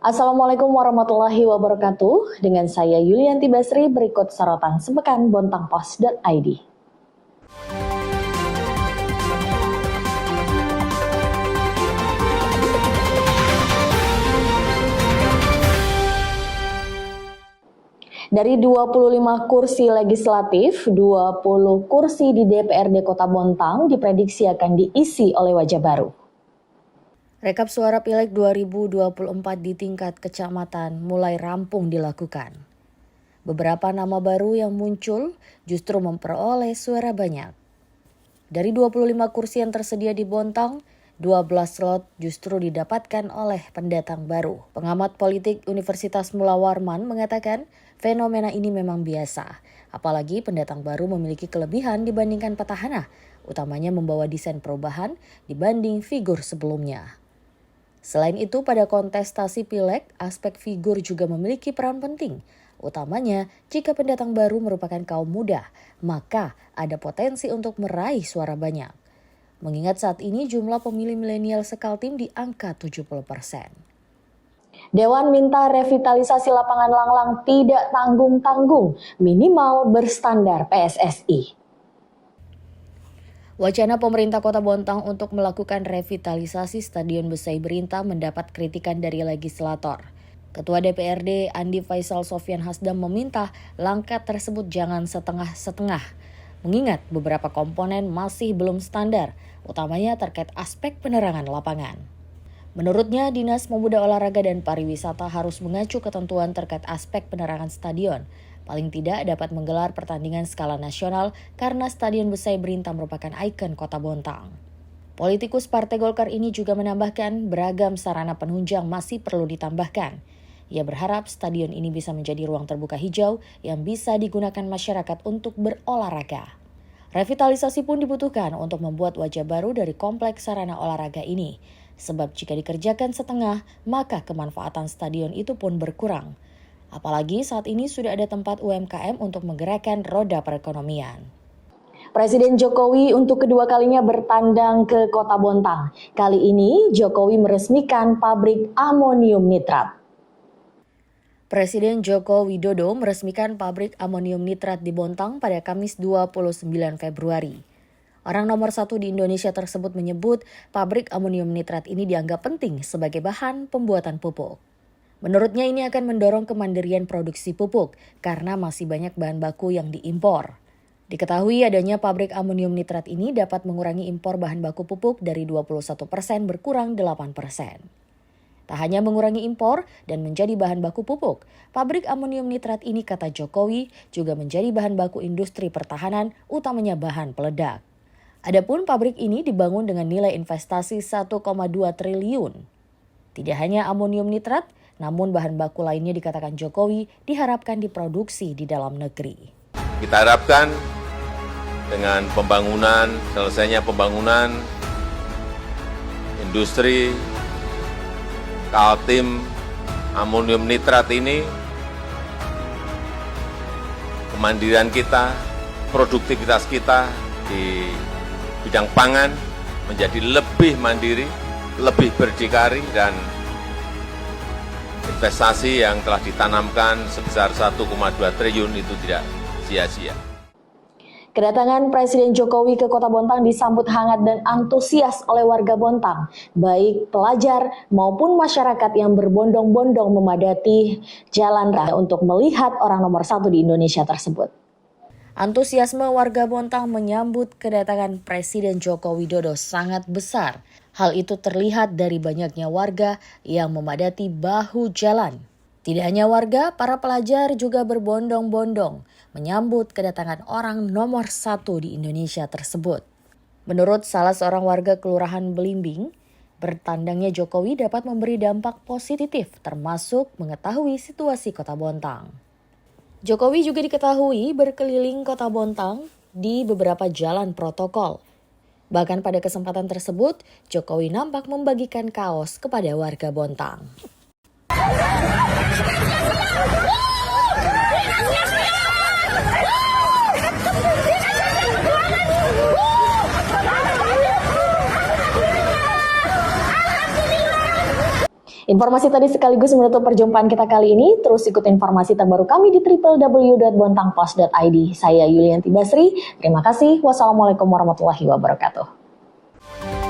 Assalamualaikum warahmatullahi wabarakatuh. Dengan saya Yulianti Basri, berikut sorotan sepekan bontangpos.id. Dari 25 kursi legislatif, 20 kursi di DPRD Kota Bontang diprediksi akan diisi oleh wajah baru. Rekap suara Pileg 2024 di tingkat kecamatan mulai rampung dilakukan. Beberapa nama baru yang muncul justru memperoleh suara banyak. Dari 25 kursi yang tersedia di Bontang, 12 slot justru didapatkan oleh pendatang baru. Pengamat politik Universitas Mula Warman mengatakan fenomena ini memang biasa, apalagi pendatang baru memiliki kelebihan dibandingkan petahana, utamanya membawa desain perubahan dibanding figur sebelumnya. Selain itu, pada kontestasi Pileg, aspek figur juga memiliki peran penting. Utamanya, jika pendatang baru merupakan kaum muda, maka ada potensi untuk meraih suara banyak. Mengingat saat ini jumlah pemilih milenial Sekaltim di angka 70%. Dewan minta revitalisasi lapangan Langlang tidak tanggung-tanggung, minimal berstandar PSSI. Wacana pemerintah Kota Bontang untuk melakukan revitalisasi Stadion Besai Berinta mendapat kritikan dari legislator. Ketua DPRD Andi Faisal Sofyan Hasdam meminta langkah tersebut jangan setengah-setengah, mengingat beberapa komponen masih belum standar, utamanya terkait aspek penerangan lapangan. Menurutnya, Dinas Pemuda Olahraga dan Pariwisata harus mengacu ketentuan terkait aspek penerangan stadion. Paling tidak dapat menggelar pertandingan skala nasional karena Stadion Besai Berinta merupakan ikon Kota Bontang. Politikus Partai Golkar ini juga menambahkan beragam sarana penunjang masih perlu ditambahkan. Ia berharap stadion ini bisa menjadi ruang terbuka hijau yang bisa digunakan masyarakat untuk berolahraga. Revitalisasi pun dibutuhkan untuk membuat wajah baru dari kompleks sarana olahraga ini. Sebab jika dikerjakan setengah, maka kemanfaatan stadion itu pun berkurang. Apalagi saat ini sudah ada tempat UMKM untuk menggerakkan roda perekonomian. Presiden Jokowi untuk kedua kalinya bertandang ke Kota Bontang. Kali ini Jokowi meresmikan pabrik amonium nitrat. Presiden Joko Widodo meresmikan pabrik amonium nitrat di Bontang pada Kamis 29 Februari. Orang nomor 1 di Indonesia tersebut menyebut pabrik amonium nitrat ini dianggap penting sebagai bahan pembuatan pupuk. Menurutnya ini akan mendorong kemandirian produksi pupuk karena masih banyak bahan baku yang diimpor. Diketahui adanya pabrik amonium nitrat ini dapat mengurangi impor bahan baku pupuk dari 21% berkurang 8%. Tak hanya mengurangi impor dan menjadi bahan baku pupuk, pabrik amonium nitrat ini kata Jokowi juga menjadi bahan baku industri pertahanan, utamanya bahan peledak. Adapun pabrik ini dibangun dengan nilai investasi 1,2 triliun. Tidak hanya amonium nitrat, namun bahan baku lainnya dikatakan Jokowi diharapkan diproduksi di dalam negeri. Kita harapkan dengan selesainya pembangunan industri Kaltim amonium nitrat ini, kemandirian kita, produktivitas kita di bidang pangan menjadi lebih mandiri, lebih berdikari, dan investasi yang telah ditanamkan sebesar 1,2 triliun itu tidak sia-sia. Kedatangan Presiden Jokowi ke Kota Bontang disambut hangat dan antusias oleh warga Bontang, baik pelajar maupun masyarakat yang berbondong-bondong memadati jalan raya untuk melihat orang nomor 1 di Indonesia tersebut. Antusiasme warga Bontang menyambut kedatangan Presiden Joko Widodo sangat besar. Hal itu terlihat dari banyaknya warga yang memadati bahu jalan. Tidak hanya warga, para pelajar juga berbondong-bondong menyambut kedatangan orang nomor 1 di Indonesia tersebut. Menurut salah seorang warga Kelurahan Belimbing, bertandangnya Jokowi dapat memberi dampak positif termasuk mengetahui situasi Kota Bontang. Jokowi juga diketahui berkeliling Kota Bontang di beberapa jalan protokol. Bahkan pada kesempatan tersebut, Jokowi nampak membagikan kaos kepada warga Bontang. Informasi tadi sekaligus menutup perjumpaan kita kali ini. Terus ikuti informasi terbaru kami di www.bontangpos.id. Saya Yulianti Basri. Terima kasih. Wassalamualaikum warahmatullahi wabarakatuh.